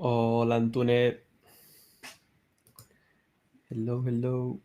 Hola, Antunet. Hello, hello.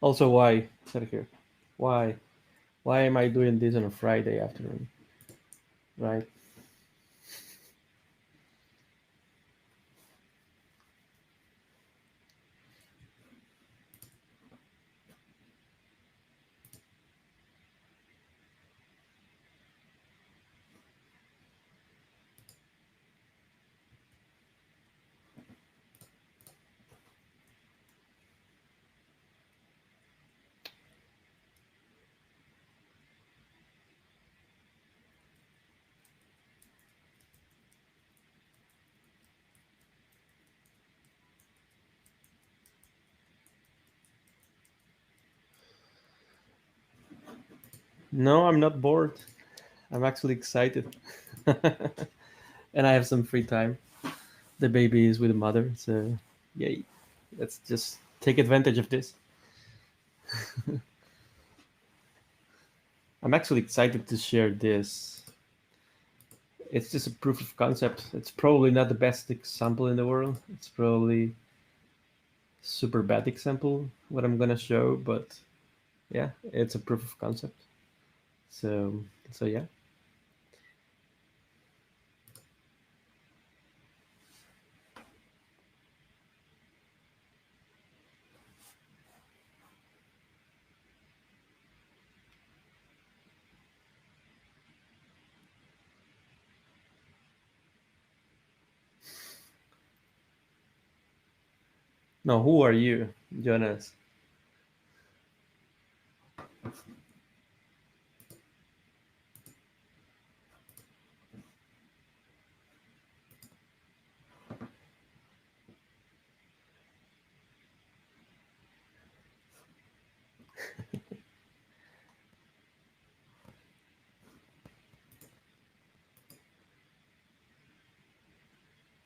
Also, why, Sergio? Why? Why am I doing this on a Friday afternoon? Right? No, I'm not bored. I'm actually excited. And I have some free time. The baby is with the mother, so yay. Let's just take advantage of this. I'm actually excited to share this. It's just a proof of concept. It's probably not the best example in the world. It's probably super bad example what I'm gonna show, but yeah, it's a proof of concept. So yeah. Now, who are you, Jonas?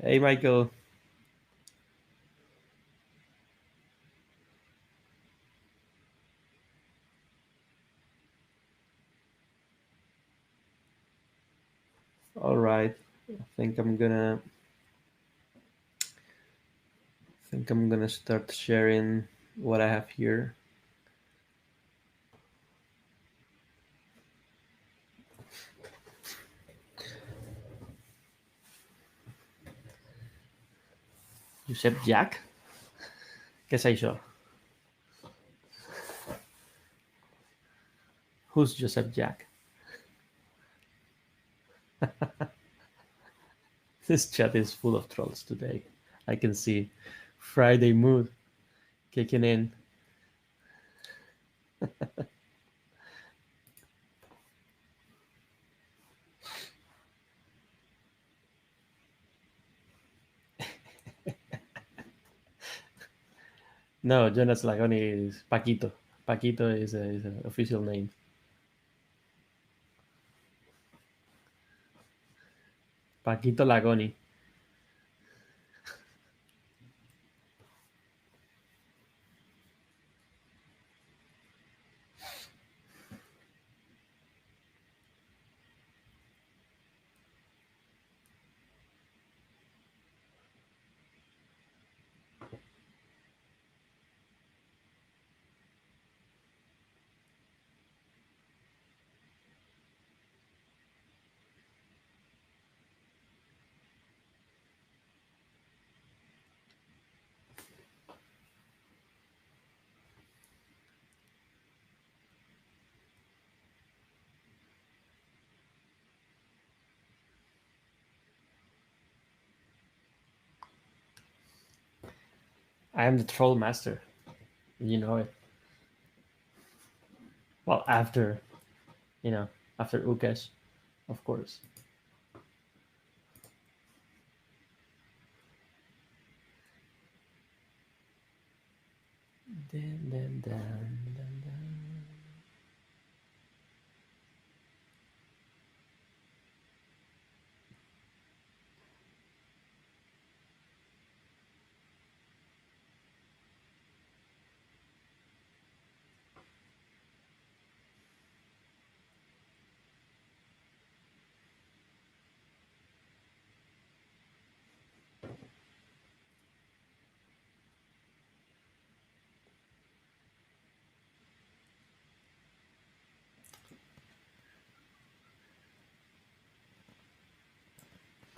Hey, Michael. All right. Think I'm gonna think I'm gonna start sharing what I have here. Joseph Jack? ¿Qué es eso? Who's Joseph Jack? This chat is full of trolls today. I can see Friday mood kicking in. No, Jonas Lagoni is Paquito. Paquito is an official name. Paquito Lagoni. I am the troll master. You know it. Well, after Ukesh, of course. Dun, dun, dun, dun, dun.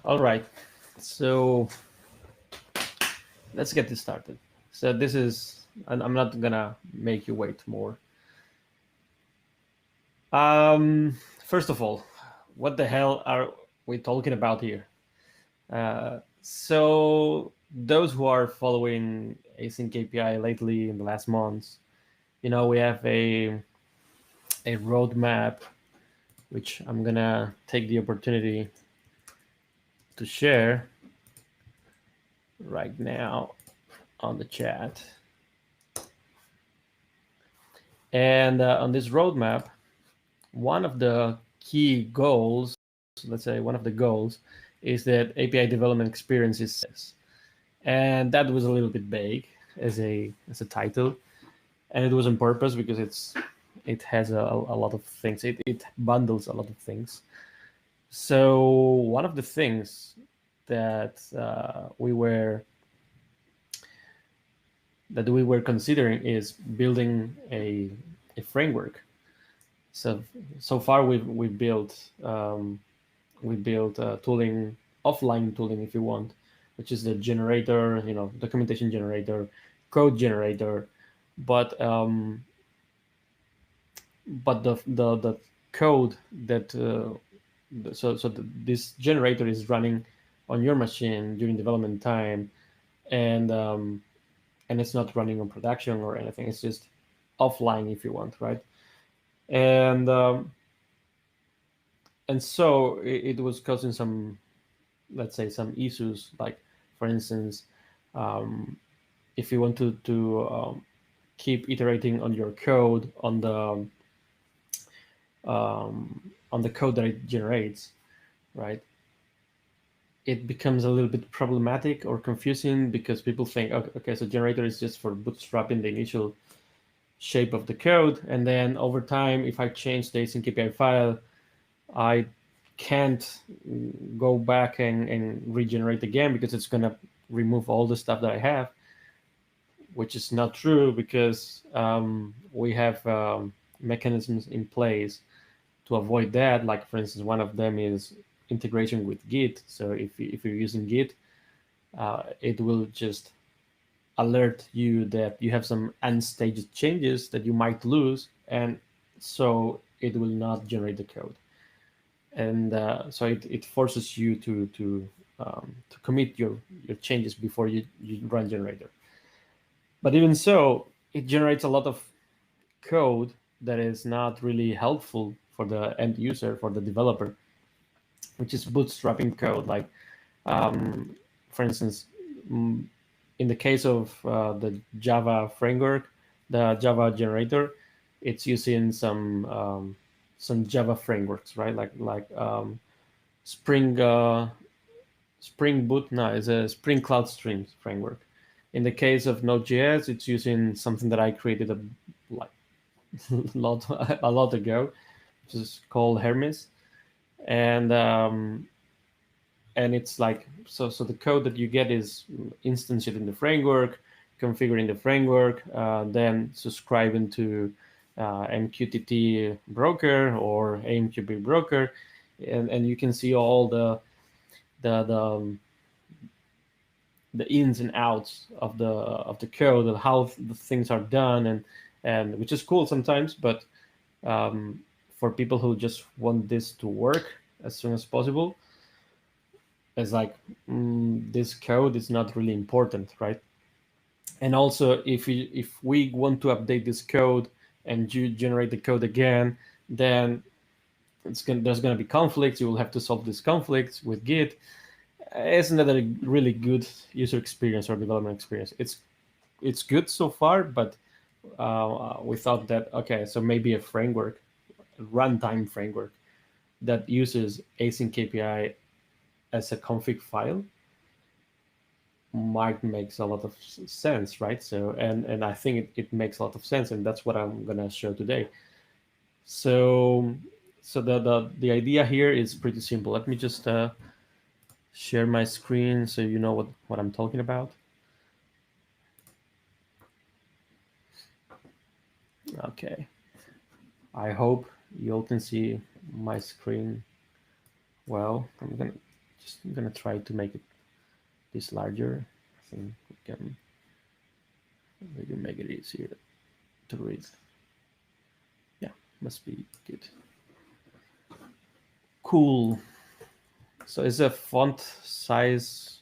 All right. So let's get this started. So this is, and I'm not gonna make you wait more. First of all, what the hell are we talking about here? So those who are following AsyncAPI lately in the last months, we have a roadmap which I'm gonna take the opportunity to share right now on the chat. And on this roadmap, one of the key goals, let's say one of the goals, is that API development experience is seamless. And that was a little bit vague as a title, and it was on purpose because it has a lot of things. It bundles a lot of things. So one of the things that we were considering is building a framework. So far we built tooling, offline tooling if you want, which is the generator, documentation generator, code generator, but the code that this generator is running on your machine during development time, and it's not running on production or anything. It's just offline if you want, right? And so it was causing some, let's say, some issues. Like, for instance, if you want to keep iterating on your code on the code that it generates, right? It becomes a little bit problematic or confusing because people think, okay, so generator is just for bootstrapping the initial shape of the code, and then over time, if I change the AsyncAPI file, I can't go back and regenerate again because it's going to remove all the stuff that I have, which is not true because we have mechanisms in place to avoid that. Like, for instance, one of them is integration with Git. So if you're using Git, it will just alert you that you have some unstaged changes that you might lose, and so it will not generate the code. And so it forces you to commit your changes before you run generator. But even so, it generates a lot of code that is not really helpful for the end user, for the developer, which is bootstrapping code. Like, for instance, in the case of the Java framework, the Java generator, it's using some Java frameworks, right? Like Spring Boot. No, it's a Spring Cloud Streams framework. In the case of Node.js, it's using something that I created a lot ago, which is called Hermes, and it's like, so the code that you get is instantiating the framework, configuring the framework, then subscribing to MQTT broker or AMQP broker, and you can see all the ins and outs of the code and how the things are done, and which is cool sometimes, but for people who just want this to work as soon as possible, it's like, this code is not really important, right? And also, if we want to update this code and you generate the code again, then there's going to be conflicts. You will have to solve these conflicts with Git. It's not a really good user experience or development experience. It's good so far, but we thought that, okay, so maybe a framework, a runtime framework that uses AsyncAPI as a config file might makes a lot of sense, right? So and I think it makes a lot of sense, and that's what I'm gonna show today. So the idea here is pretty simple. Let me just share my screen so you know what I'm talking about. Okay, I hope you all can see my screen well. I'm gonna try to make it this larger. I think we can make it easier to read. Yeah, must be good. Cool. So is the font size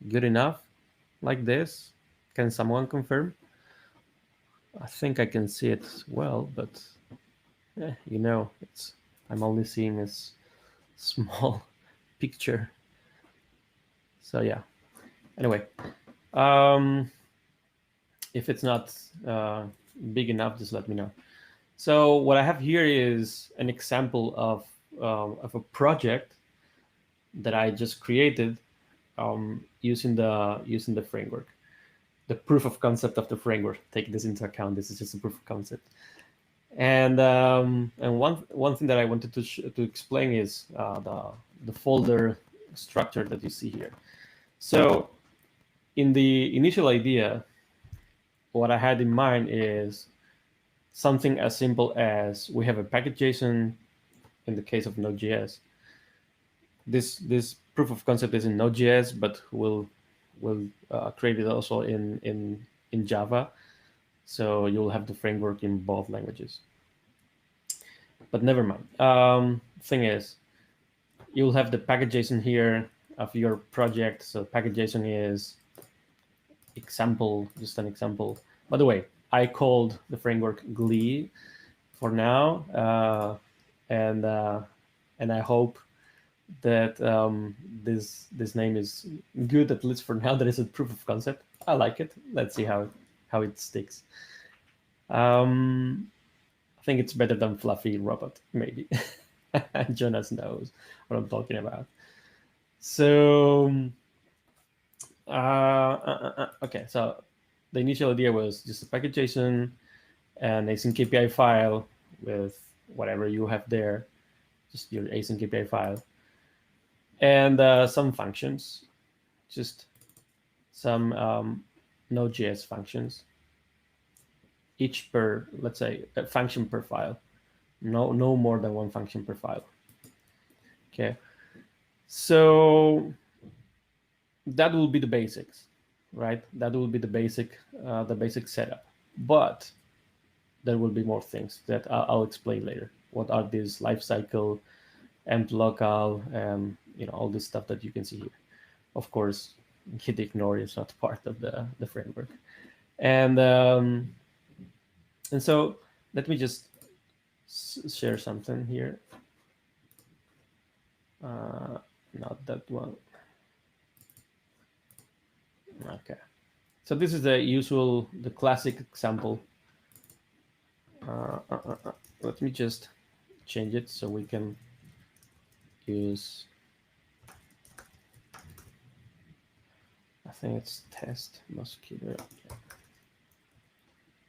good enough like this? Can someone confirm? I think I can see it well, but I'm only seeing this small picture. So yeah. Anyway, if it's not big enough, just let me know. So what I have here is an example of a project that I just created using the framework, the proof of concept of the framework. Take this into account. This is just a proof of concept. And one thing that I wanted to explain is the folder structure that you see here. So in the initial idea, what I had in mind is something as simple as we have a package.json in the case of Node.js. This proof of concept is in Node.js, but we'll create it also in Java. So you'll have the framework in both languages. But never mind. Thing is, you'll have the package.json here of your project. So package.json is example, just an example. By the way, I called the framework Glee for now, and I hope that this name is good, at least for now. That is a proof of concept. I like it. Let's see how it sticks. I think it's better than Fluffy Robot, maybe. Jonas knows what I'm talking about. So okay, so the initial idea was just a package.json and AsyncAPI file with whatever you have there, just your AsyncAPI file, and some functions, just some Node.js functions, each per, let's say, a function per file, no more than one function per file. Okay, so that will be the basics, right? That will be the basic setup. But there will be more things that I'll explain later. What are these lifecycle, emp local, and all this stuff that you can see here. Of course, git ignore is not part of the framework. And so let me just share something here. Not that one. Okay, so this is the classic example. Let me just change it so we can use, I think it's test mosquito. Yeah.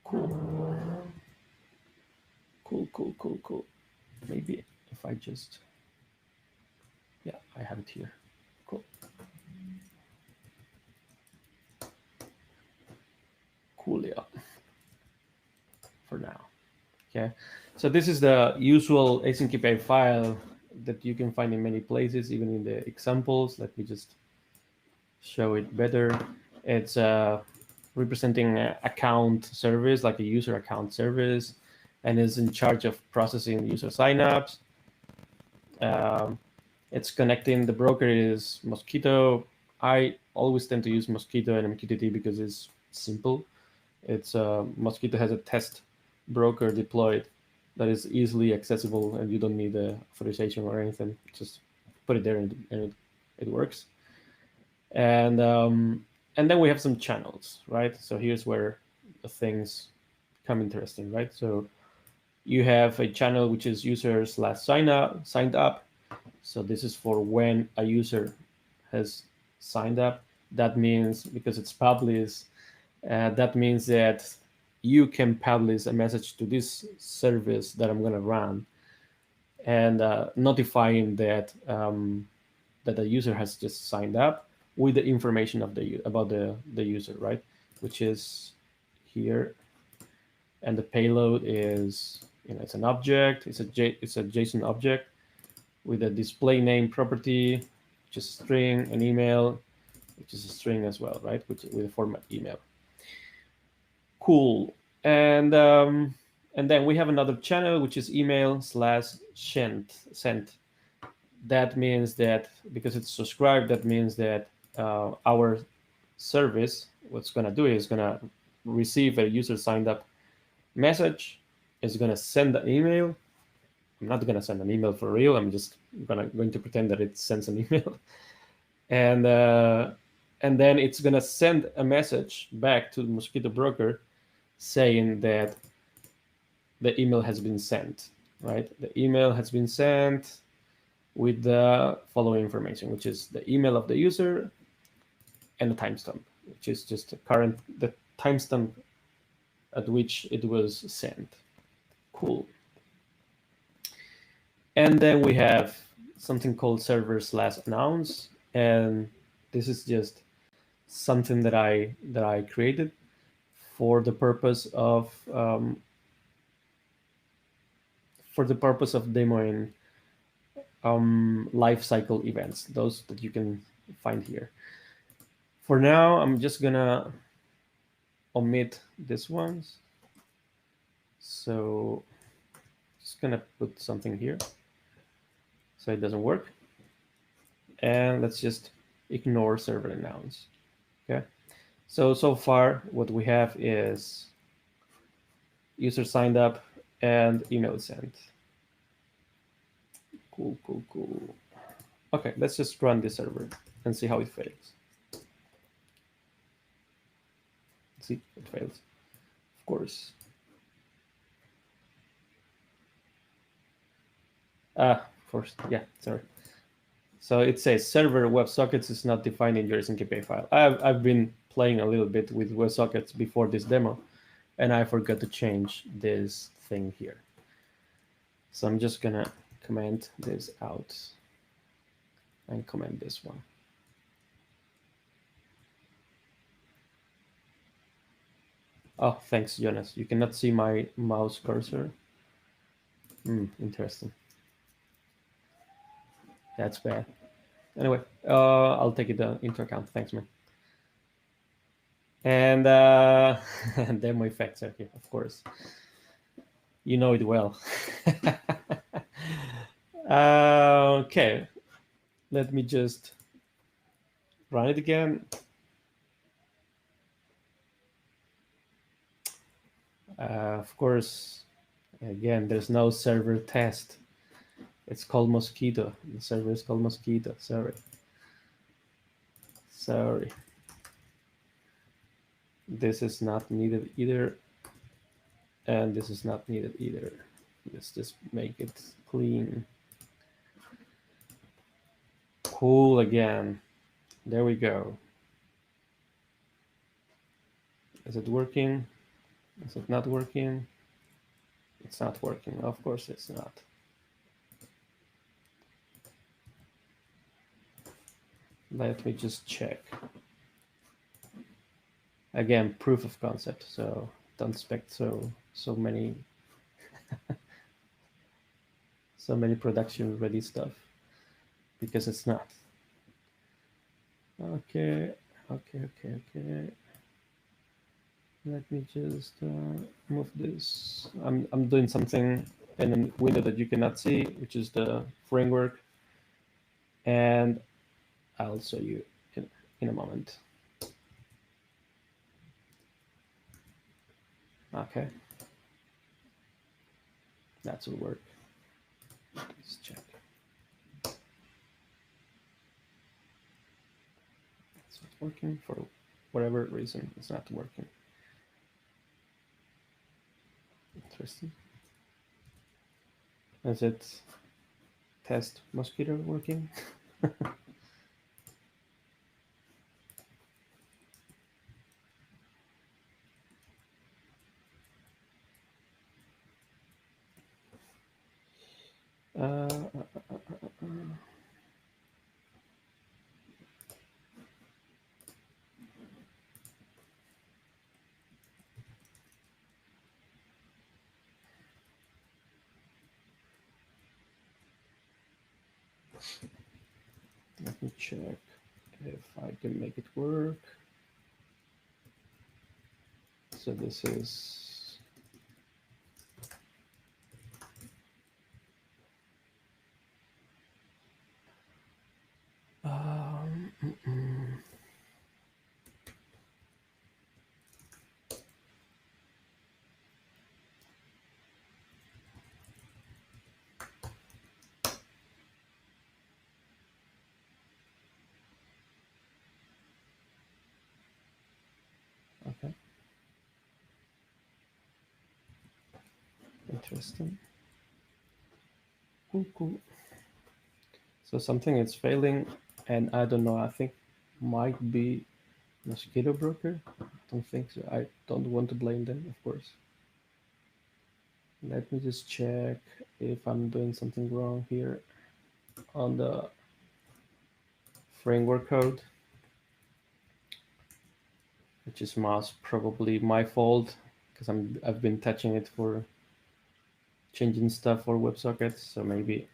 Cool. Maybe if I just, yeah, I have it here. Cool. Coolio for now. Okay, so this is the usual AsyncAPI file that you can find in many places, even in the examples. Let me just show it better. It's representing an account service, like a user account service, and is in charge of processing user signups. It's connecting, the broker is Mosquito. I always tend to use Mosquito and MQTT because it's simple. It's Mosquito has a test broker deployed that is easily accessible, and you don't need authorization or anything. Just put it there and it works. And then we have some channels, right? So here's where the things come interesting, right? So you have a channel which is user/signed up. So this is for when a user has signed up. That means, because it's published, that means that you can publish a message to this service that I'm going to run, and notifying that that the user has just signed up with the information of about the user, right? Which is here, and the payload is, it's an object. It's a JSON object with a display name property, which is a string, an email, which is a string as well, right? With a format email. Cool. And then we have another channel, which is email/sent. That means that because it's subscribed, that means that our service, what's going to do is going to receive a user signed up message. It's going to send an email. I'm not going to send an email for real. I'm just going to pretend that it sends an email. And then it's going to send a message back to the Mosquito broker saying that the email has been sent, right? The email has been sent with the following information, which is the email of the user and the timestamp, which is just the timestamp at which it was sent. Cool. And then we have something called server/announce, and this is just something that I created for the purpose of demoing life cycle events, those that you can find here. For now, I'm just gonna omit these ones. So just gonna put something here so it doesn't work. And let's just ignore server announce. Okay. So far what we have is user signed up and email sent. Cool. Okay, let's just run this server and see how it fails. See, it fails. Of course. Of course, yeah, sorry. So it says server WebSockets is not defined in your AsyncAPI file. I've been playing a little bit with WebSockets before this demo, and I forgot to change this thing here. So I'm just gonna comment this out and comment this one. Oh, thanks, Jonas. You cannot see my mouse cursor. Interesting. That's bad. Anyway, I'll take it into account. Thanks, man. And demo effects are here, of course. You know it well. Okay, let me just run it again. Of course, again, there's no server test. It's called Mosquito. The server is called Mosquito. Sorry. This is not needed either. And this is not needed either. Let's just make it clean. Cool again. There we go. Is it working? Is it not working? It's not working. Of course it's not. Let me just check. Again, proof of concept. So don't expect so many so many production ready stuff, because it's not. Okay. Let me just move this. I'm doing something in a window that you cannot see, which is the framework, and I'll show you in a moment. Okay, that will work. Let's check. It's not working for whatever reason. It's not working. Interesting. Is it test Mosquito working? Let me check if I can make it work. So this is okay. Interesting. Cool. So something is failing, and I don't know. I think might be Mosquito Broker. I don't think so. I don't want to blame them, of course. Let me just check if I'm doing something wrong here on the framework code, which is most probably my fault because I've been touching it for changing stuff for WebSockets. So maybe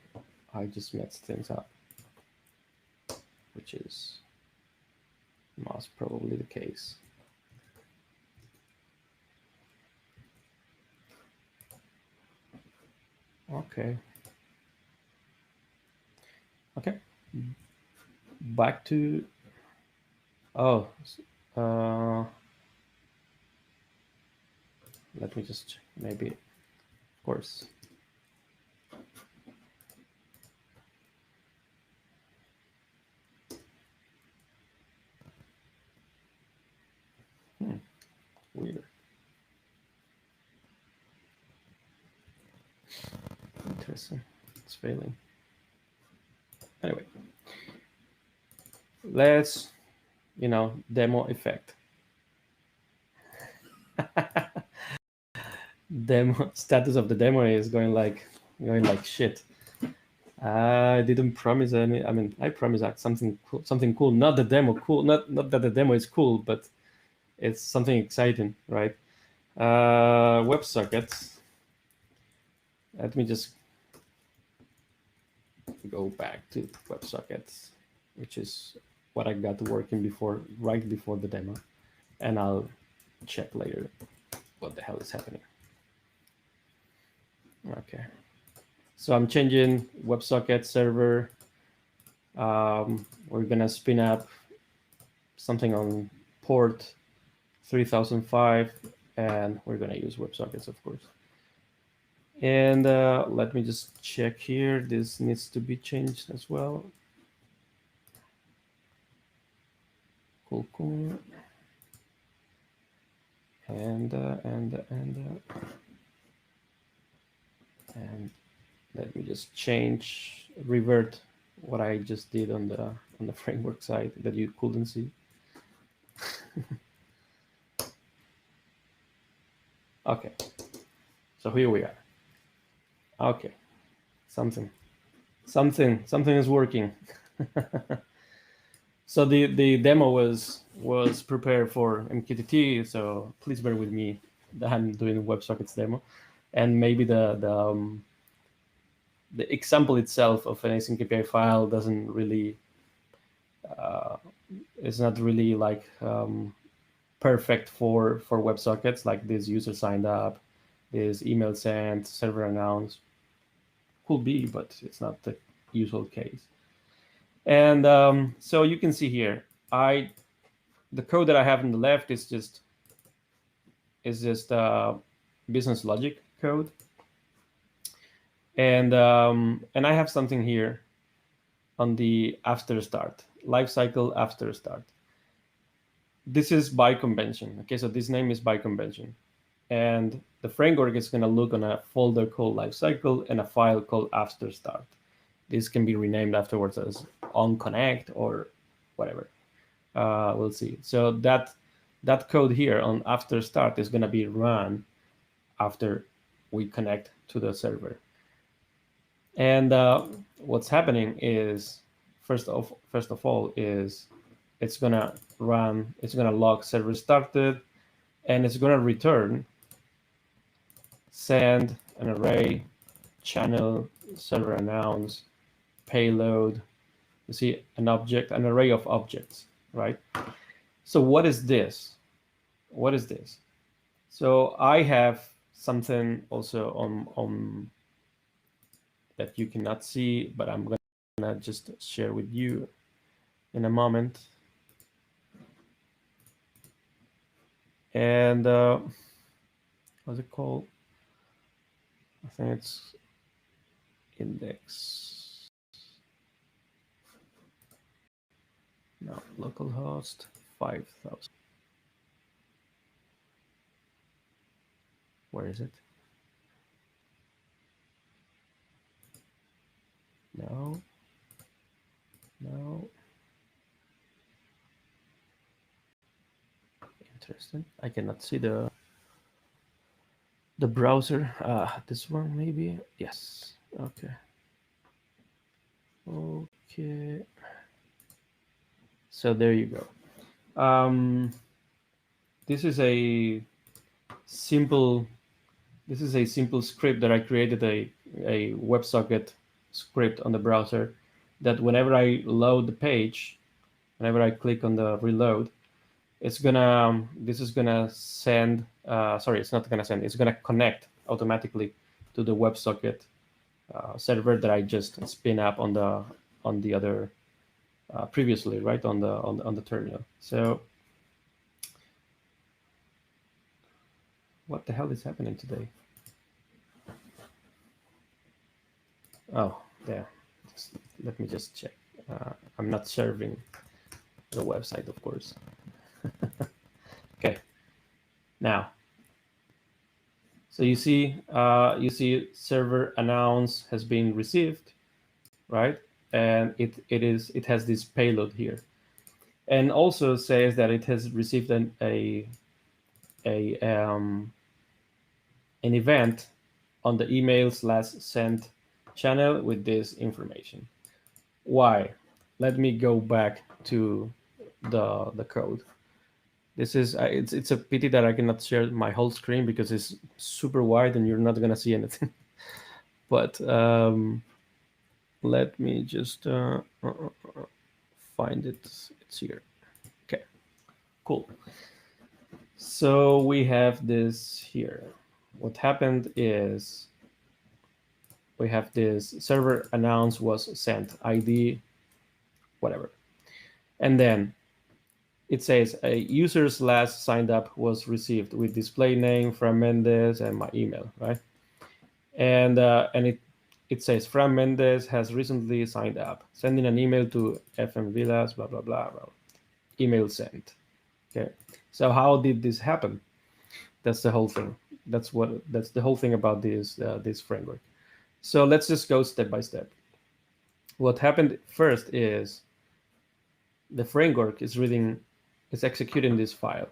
I just messed things up, which is most probably the case. Okay. Back to, oh, let me just check. Maybe, of course. Weird. Interesting. It's failing. Anyway, let's, demo effect. Demo status of the demo is going like shit. I didn't promise any. I mean, I promised something cool. Not the demo cool. Not that the demo is cool, but it's something exciting, right? WebSockets. Let me just go back to WebSockets, which is what I got working right before the demo, and I'll check later what the hell is happening. Okay, so I'm changing WebSocket server. We're gonna spin up something on port 3005, and we're gonna use WebSockets, of course. And let me just check here. This needs to be changed as well. Cool. And let me just revert what I just did on the framework side that you couldn't see. Okay, so here we are. Okay, something is working. So the demo was prepared for MQTT, so please bear with me that I'm doing WebSockets demo, and maybe the example itself of an AsyncAPI file doesn't really it's not really like perfect for WebSockets, like this user signed up, this email sent, server announced. Could be, but it's not the usual case. And so you can see here, the code that I have on the left is just business logic code, and I have something here on the after start lifecycle after start. This is by convention. Okay, so this name is by convention, and the framework is going to look on a folder called lifecycle and a file called after start. This can be renamed afterwards as on connect or whatever. We'll see. So that code here on after start is going to be run after we connect to the server. And what's happening is, first of all, is it's going to run, it's going to log server started, and it's going to return send an array, channel, server announce, payload. You see an array of objects, right? So what is this? What is this? So I have something also on that you cannot see, but I'm gonna just share with you in a moment. And what's it called? I think it's index. No, localhost 5000. Where is it? No. Interesting. I cannot see the browser. This one maybe. Yes. Okay. Okay. So there you go. This is a simple script that I created, a WebSocket script on the browser, that whenever I load the page, whenever I click on the reload, it's gonna this is gonna send sorry, it's not gonna send, it's gonna connect automatically to the WebSocket server that I just spin up on the other previously, right, on the terminal. So what the hell is happening today? Oh, yeah. Let me just check. I'm not serving the website, of course. Okay. Now, so you see server announce has been received, right? And it has this payload here, and also says that it has received an event on the email/sent channel with this information. Why? Let me go back to the code. This is it's a pity that I cannot share my whole screen because it's super wide and you're not gonna see anything. But let me just find it. It's here. Okay, cool. So we have this here. What happened is we have this server announce was sent, ID, whatever. And then it says a user's last signed up was received with display name Fran Mendez and my email, right? And it says Fran Mendez has recently signed up, sending an email to FM Villas, blah blah blah. Blah. Email sent. Okay. So how did this happen? That's the whole thing. That's the whole thing about this framework. So let's just go step by step. What happened first is the framework is executing this file.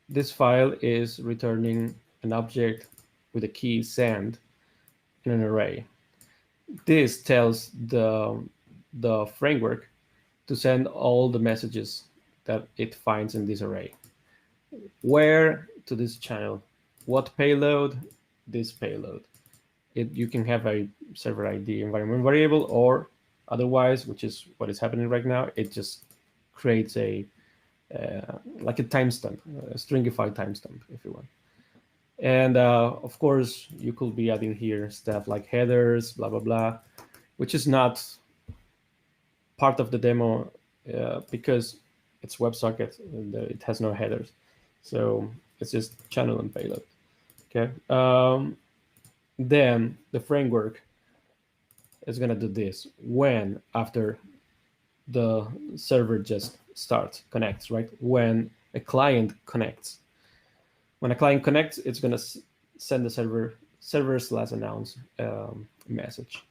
This file is returning an object with a key send in an array. This tells the framework to send all the messages that it finds in this array. Where? To this channel. What payload? This payload. You can have a server ID environment variable, or otherwise, which is what is happening right now, it just creates like a timestamp, a stringified timestamp, if you want. And of course, you could be adding here stuff like headers, blah blah blah, which is not part of the demo because it's WebSocket and it has no headers, so it's just channel and payload. Okay. Then the framework is going to do this when after the server just connects, right? When a client connects. When a client connects, it's going to send the server/announce message.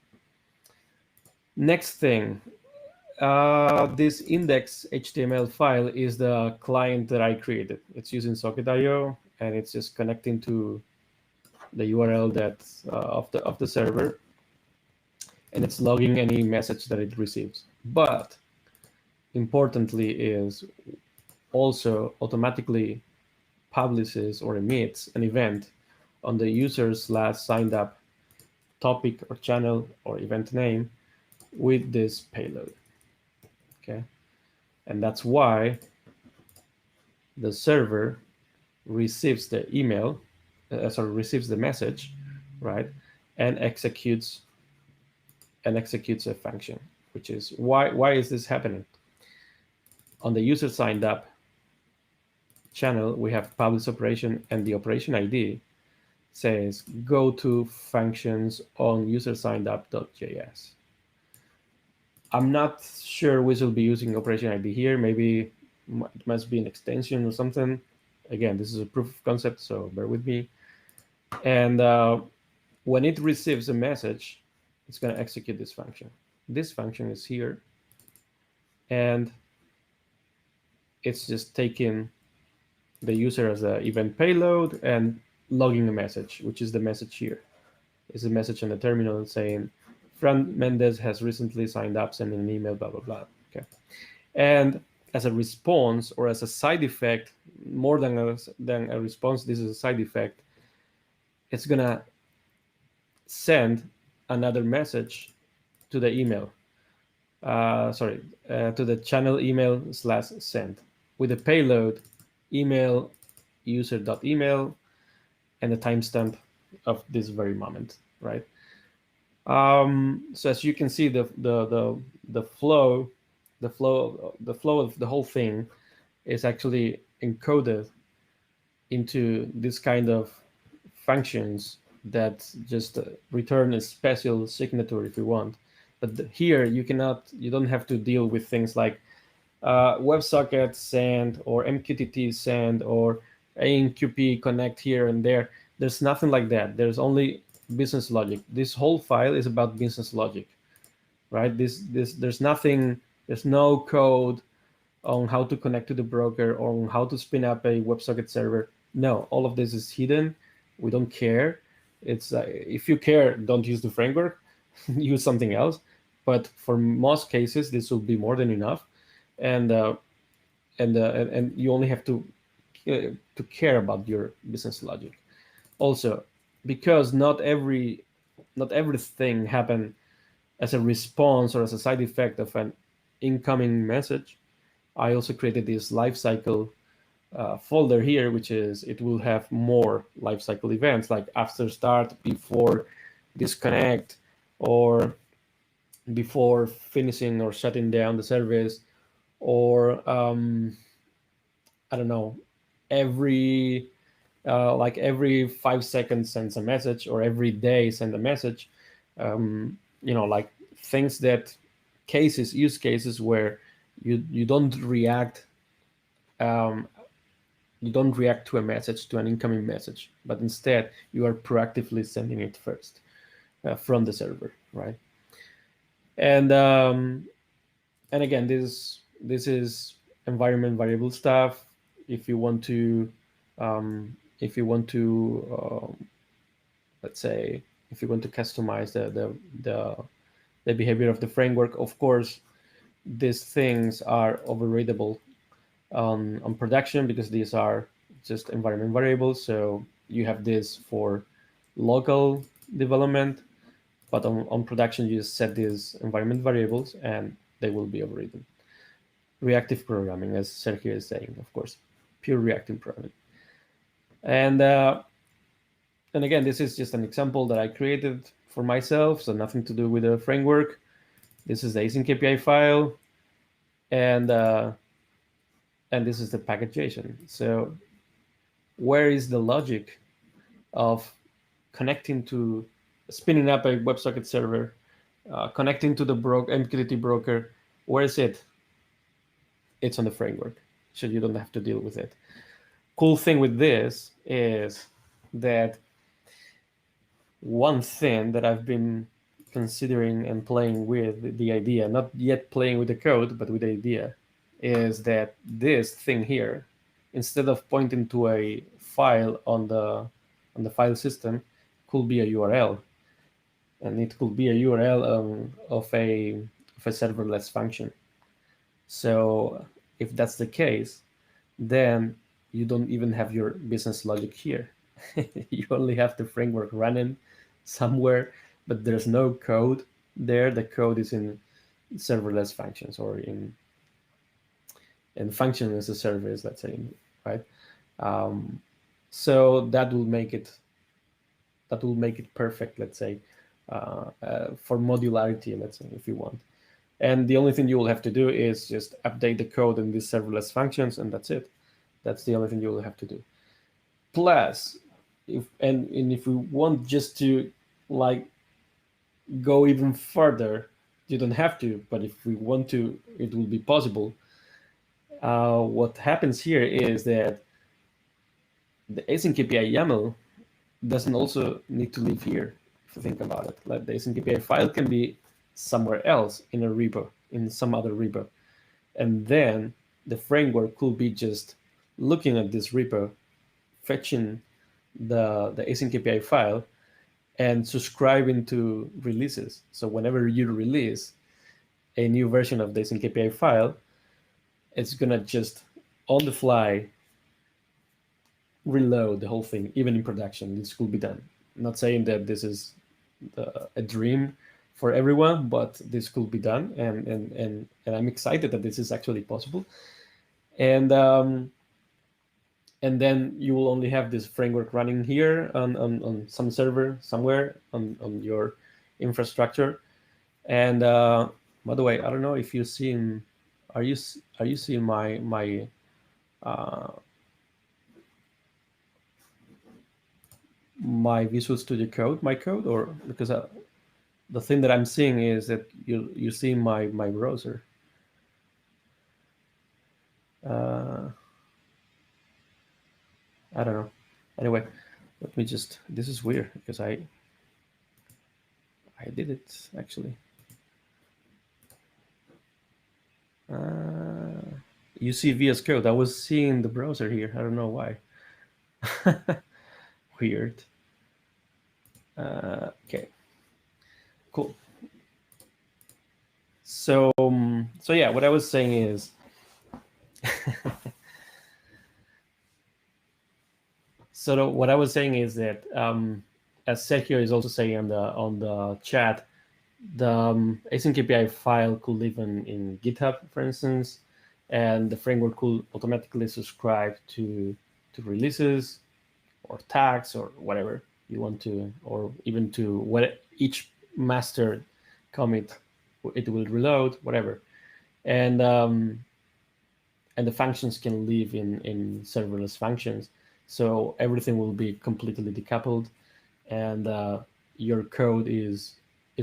Next thing, this index HTML file is the client that I created. It's using Socket.io, and it's just connecting to the URL that of the server, and it's logging any message that it receives. But importantly, is also automatically publishes or emits an event on the user/signed up topic or channel or event name with this payload. Okay, and that's why the server receives the email, receives the message, right, and executes a function, which is why is this happening? On the user signed up channel, we have publish operation, and the operation ID says go to functions on user signed up.js. I'm not sure we should be using operation ID here. Maybe it must be an extension or something. Again, this is a proof of concept, so bear with me. And when it receives a message, it's going to execute this function. This function is here, and it's just taking the user as an event payload and logging a message, which is the message here. It's a message on the terminal saying, Fran Mendez has recently signed up, sending an email, blah, blah, blah. Okay. And as a response or as a side effect, more than a response, this is a side effect, it's going to send another message to the email. To the channel email /send with a payload email user.email and the timestamp of this very moment, right? So as you can see, the flow of the whole thing is actually encoded into this kind of functions that just return a special signature if you want. But here you don't have to deal with things like WebSocket send or MQTT send or AsyncAPI connect here and there. There's nothing like that. There's only business logic. This whole file is about business logic, right? There's no code on how to connect to the broker or on how to spin up a WebSocket server. No, all of this is hidden. We don't care. It's if you care, don't use the framework, use something else. But for most cases, this will be more than enough, and you only have to care about your business logic. Also, because not everything happened as a response or as a side effect of an incoming message, I also created this lifecycle folder here, which is it will have more lifecycle events like after start, before disconnect, or before finishing or shutting down the service, or I don't know, every 5 seconds sends a message, or every day send a message. Like things that use cases where you don't react to a message, to an incoming message, but instead you are proactively sending it first from the server, right? And again, this is environment variable stuff. If you want to let's say, if you want to customize the behavior of the framework, of course, these things are overridable on production because these are just environment variables. So you have this for local development, but on production, you just set these environment variables and they will be overridden. Reactive programming, as Sergio is saying, of course, pure reactive programming. And again, this is just an example that I created for myself, so nothing to do with the framework. This is the AsyncAPI file, and this is the package.json. So where is the logic of connecting to spinning up a WebSocket server, connecting to the MQTT broker? Where is it? It's on the framework, so you don't have to deal with it. Cool thing with this is that one thing that I've been considering and playing with the idea, not yet playing with the code, but with the idea, is that this thing here, instead of pointing to a file on the file system, could be a URL, and it could be a URL of a serverless function. So if that's the case, then you don't even have your business logic here. You only have the framework running somewhere, but there's no code there. The code is in serverless functions or in function as a service, let's say, right? So that will make it perfect, let's say, for modularity, let's say, if you want. And the only thing you will have to do is just update the code in these serverless functions, and that's it. That's the only thing you will have to do. Plus, if we want just to like go even further, you don't have to, but if we want to, it will be possible. What happens here is that the AsyncAPI YAML doesn't also need to live here, if you think about it. Like the AsyncAPI file can be somewhere else in a repo, in some other repo. And then the framework could be just looking at this repo, fetching the AsyncAPI file, and subscribing to releases. So whenever you release a new version of the AsyncAPI file, it's gonna just on the fly reload the whole thing, even in production. This could be done. I'm not saying that this is a dream for everyone, but this could be done, and I'm excited that this is actually possible. And then you will only have this framework running here on some server somewhere on your infrastructure. And by the way, I don't know if you've seen, are you seeing my my Visual Studio Code, my code, or because the thing that I'm seeing is that you see my browser. I don't know. Anyway, let me just. This is weird because I did it actually. You see VS Code. I was seeing the browser here. I don't know why. Weird. Okay. Cool. So yeah, what I was saying is. So what I was saying is that, as Sergio is also saying on the chat, the AsyncAPI file could live in GitHub, for instance, and the framework could automatically subscribe to releases or tags or whatever you want to, or even to what each master commit it will reload, whatever, and the functions can live in serverless functions. So everything will be completely decoupled, and your code is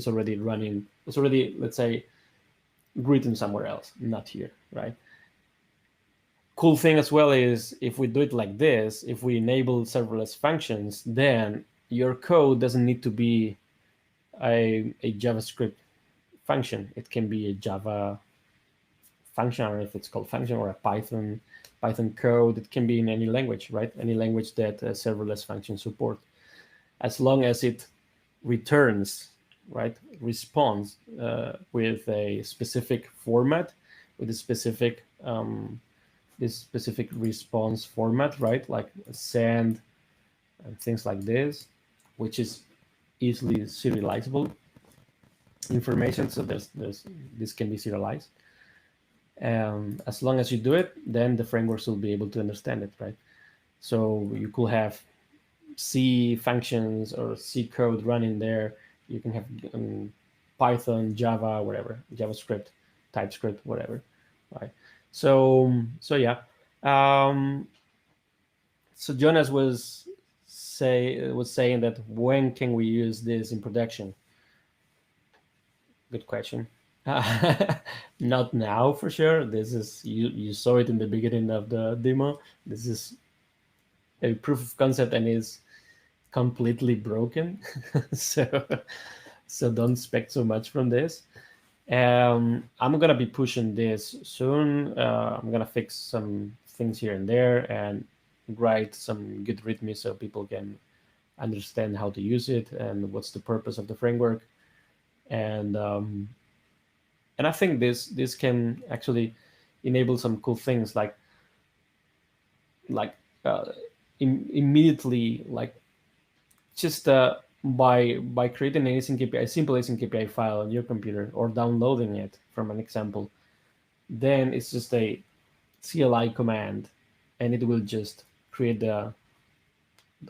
already running. It's already, let's say, written somewhere else, not here, right? Cool thing as well is if we do it like this, if we enable serverless functions, then your code doesn't need to be a JavaScript function. It can be a Java function, or if it's called function, or a Python code. It can be in any language, right? Any language that serverless functions support, as long as it returns, right, responds with a specific format, with a specific this specific response format, right, like send and things like this, which is easily serializable information. So this can be serialized. As long as you do it, then the frameworks will be able to understand it, right? So you could have C functions or C code running there. You can have Python, Java, whatever, JavaScript, TypeScript, whatever, right? So yeah. So Jonas was saying that when can we use this in production? Good question. Not now for sure. This is you saw it in the beginning of the demo. This is a proof of concept and is completely broken. so don't expect so much from this. I'm gonna be pushing this soon. I'm gonna fix some things here and there and write some good README so people can understand how to use it and what's the purpose of the framework. And I think this can actually enable some cool things like immediately, like just by creating an AsyncAPI, a simple AsyncAPI file on your computer or downloading it from an example, then it's just a CLI command, and it will just create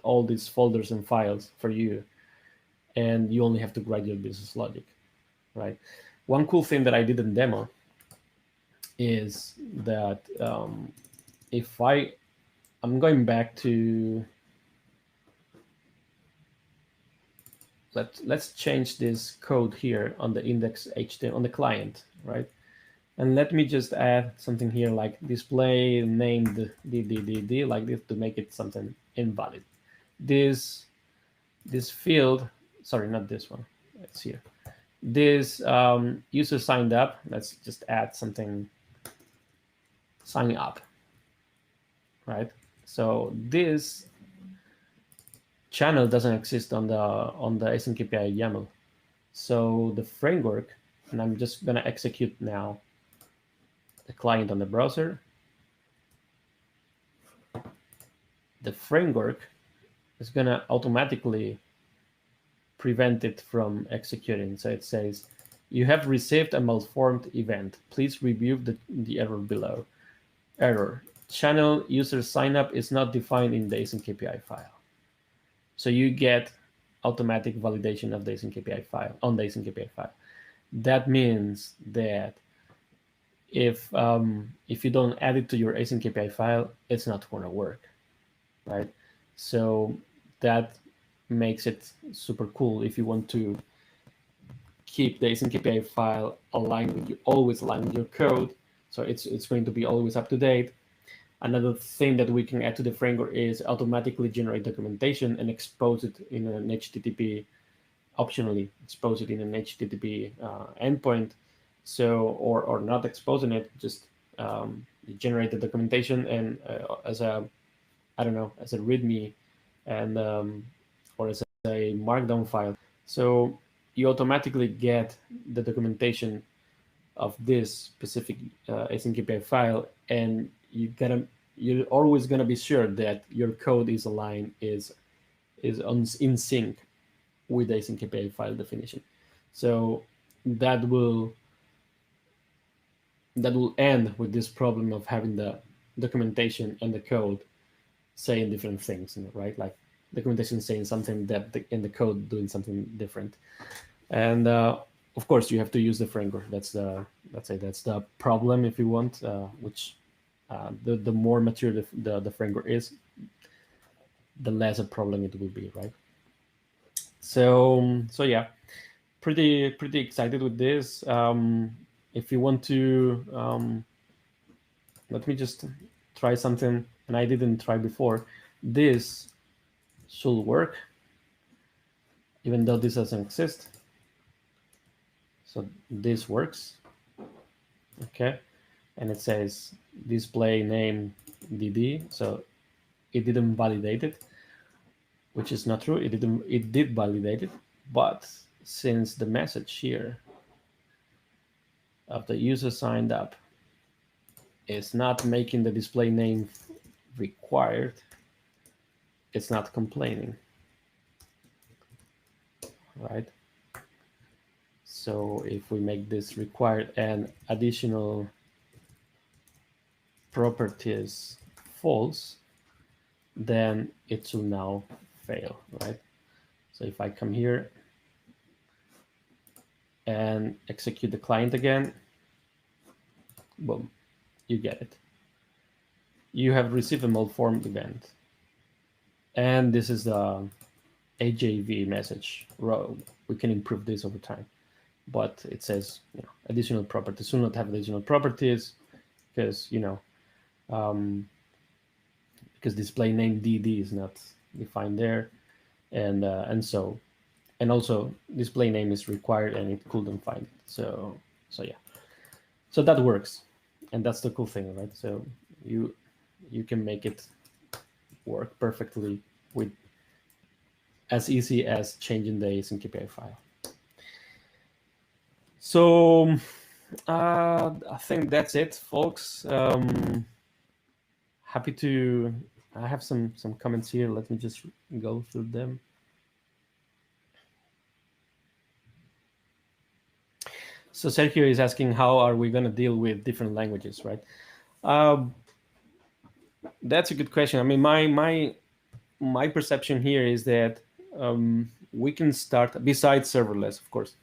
all these folders and files for you, and you only have to write your business logic, right? One cool thing that I did in demo is that if I'm going back to, let's change this code here on the index.html on the client, right? And let me just add something here like display named d like this to make it something invalid. This field, sorry, not this one, it's here. this user signed up. Let's just add something, sign up, right? So this channel doesn't exist on the AsyncAPI YAML. So the framework, and I'm just gonna execute now the client on the browser. The framework is gonna automatically prevent it from executing. So it says, you have received a malformed event. Please review the error below. Error. Channel user signup is not defined in the AsyncAPI file. So you get automatic validation of the AsyncAPI file on the AsyncAPI file. That means that if you don't add it to your AsyncAPI file, it's not going to work, right? So that makes it super cool if you want to keep the AsyncAPI file aligned with you, always aligned with your code. So it's going to be always up to date. Another thing that we can add to the framework is automatically generate documentation and expose it in an HTTP, optionally expose it in an HTTP endpoint. So, or not exposing it, just generate the documentation and as a, I don't know, as a README and or as a markdown file. So you automatically get the documentation of this specific AsyncAPI file, and you're always gonna be sure that your code is aligned, is in sync with the AsyncAPI file definition. So that will end with this problem of having the documentation and the code saying different things, right? Like documentation saying something that in the code doing something different. And of course, you have to use the framework. That's the problem, if you want. Which the more mature the framework is, the less a problem it will be, right? So yeah, pretty excited with this. If you want to, let me just try something, and I didn't try before. This should work, even though this doesn't exist. So this works, okay, and it says display name DD. So it didn't validate it, which is not true. It did validate it, but since the message here of the user signed up is not making the display name required, it's not complaining, right? So if we make this required and additional properties false, then it will now fail, right? So if I come here and execute the client again, boom, you get it. You have received a malformed event. And this is the AJV message. We can improve this over time. But it says, additional properties. Do not have additional properties because, because display name DD is not defined there. And also display name is required and it couldn't find it. So yeah. So that works. And that's the cool thing, right? So you can make it work perfectly with as easy as changing the AsyncAPI file. So I think that's it, folks. Happy to. I have some comments here. Let me just go through them. So Sergio is asking, how are we going to deal with different languages, right? That's a good question. I mean, my perception here is that we can start, besides serverless, of course.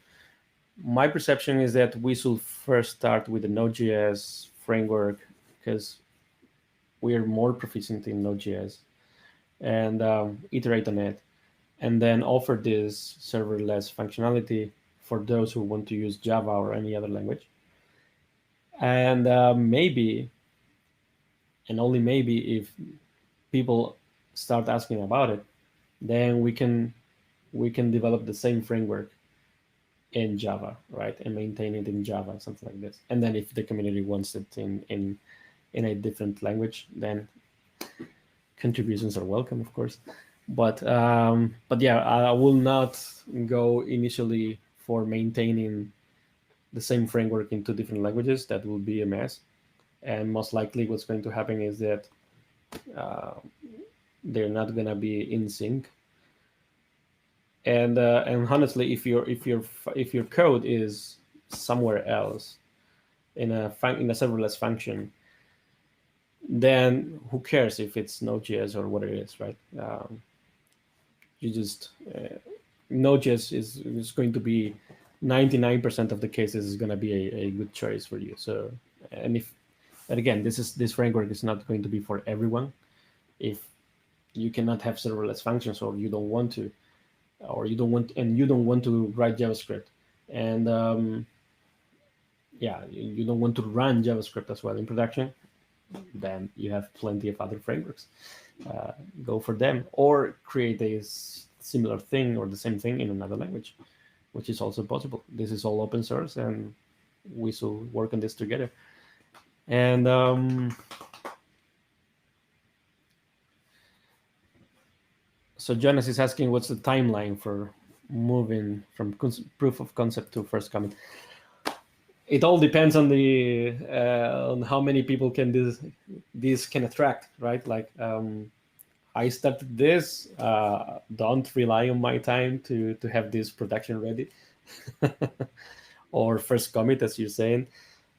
My perception is that we should first start with the Node.js framework because we are more proficient in Node.js, and iterate on it, and then offer this serverless functionality for those who want to use Java or any other language. And maybe, and only maybe, if people start asking about it, then we can develop the same framework in Java, right, and maintain it in Java, something like this. And then if the community wants it in a different language, then contributions are welcome, of course. But yeah, I will not go initially for maintaining the same framework in 2 different languages. That will be a mess. And most likely, what's going to happen is that they're not going to be in sync. And honestly, if your code is somewhere else in a serverless function, then who cares if it's Node.js or what it is, right? You just Node.js is going to be 99% of the cases is going to be a good choice for you. So, and again, this framework is not going to be for everyone. If you cannot have serverless functions, or you don't want to, or you don't want to write JavaScript, and yeah, you don't want to run JavaScript as well in production, then you have plenty of other frameworks. Go for them, or create a similar thing or the same thing in another language, which is also possible. This is all open source, and we should work on this together. And so Jonas is asking, what's the timeline for moving from proof of concept to first commit? It all depends on on how many people can this can attract, right? Like I started this. Don't rely on my time to have this production ready, or first commit, as you're saying.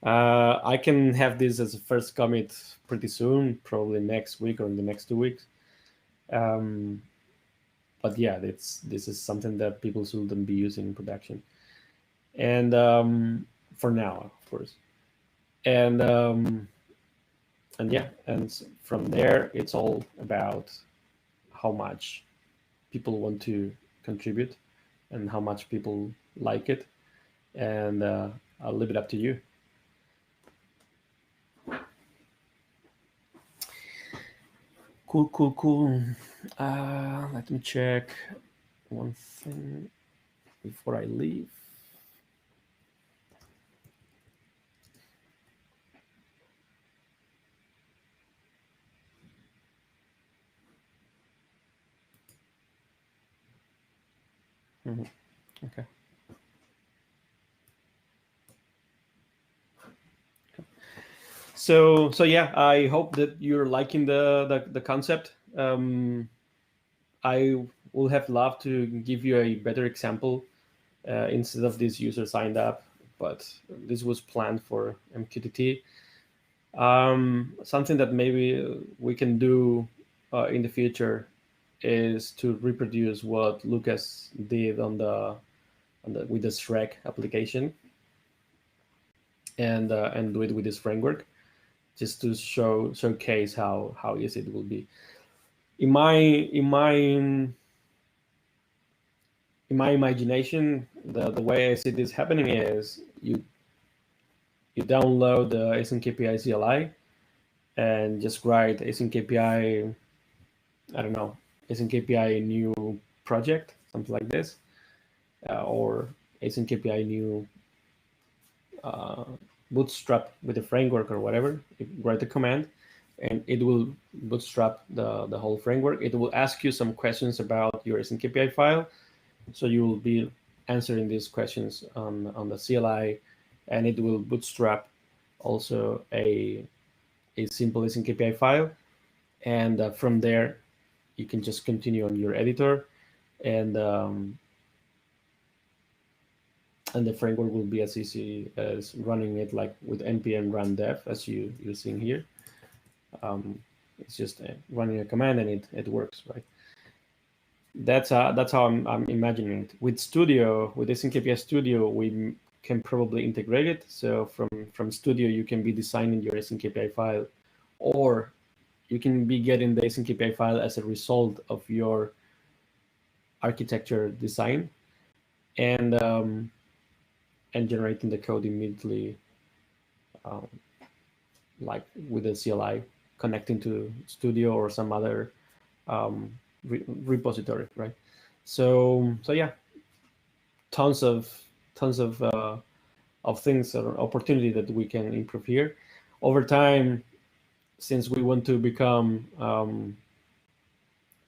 I can have this as a first commit pretty soon, probably next week or in the next 2 weeks. But yeah, this is something that people shouldn't be using in production. And for now, of course. And yeah, and from there, it's all about how much people want to contribute and how much people like it. And I'll leave it up to you. Cool. Let me check one thing before I leave. Okay. So yeah, I hope that you're liking the concept. I will have loved to give you a better example instead of this user signed up, but this was planned for MQTT. Something that maybe we can do in the future is to reproduce what Lucas did with the Shrek application, and do it with this framework, just to showcase how easy it will be. In my imagination, the way I see this happening is you download the AsyncAPI CLI and just write AsyncAPI, I don't know, AsyncAPI new project, something like this, or AsyncAPI new bootstrap with a framework or whatever. You write the command, and it will bootstrap the whole framework. It will ask you some questions about your AsyncAPI file, so you will be answering these questions on the CLI, and it will bootstrap also a simple AsyncAPI file, and from there you can just continue on your editor, and the framework will be as easy as running it like with npm run dev, as you're seeing here. It's just running a command, and it works, right? That's how I'm imagining it. With Studio, with AsyncAPI Studio, we can probably integrate it. So from Studio, you can be designing your AsyncAPI file, or you can be getting the AsyncAPI file as a result of your architecture design, and generating the code immediately, like with the CLI, connecting to Studio or some other repository, right? So yeah, tons of tons of things or opportunity that we can improve here. Over time, since we want to become,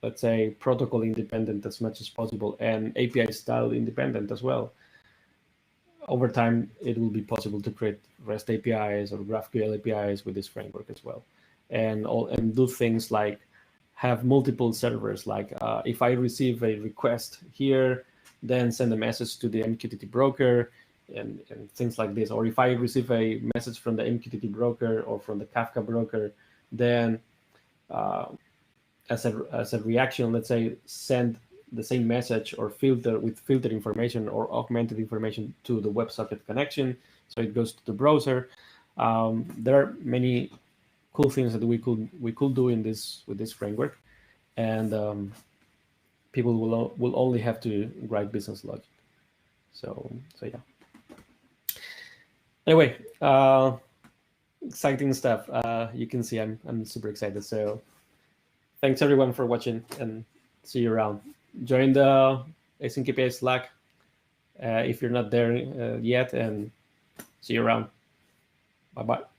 let's say, protocol independent as much as possible and API style independent as well, over time, it will be possible to create REST APIs or GraphQL APIs with this framework as well. And do things like have multiple servers. Like if I receive a request here, then send a message to the MQTT broker and things like this. Or if I receive a message from the MQTT broker or from the Kafka broker, then as a reaction, let's say, send the same message or filter with filtered information or augmented information to the WebSocket connection, so it goes to the browser. There are many cool things that we could do in this with this framework, and people will only have to write business logic. So yeah. Anyway, exciting stuff. You can see I'm super excited. So thanks everyone for watching, and see you around. Join the AsyncAPI Slack if you're not there yet, and see you around. Bye-bye.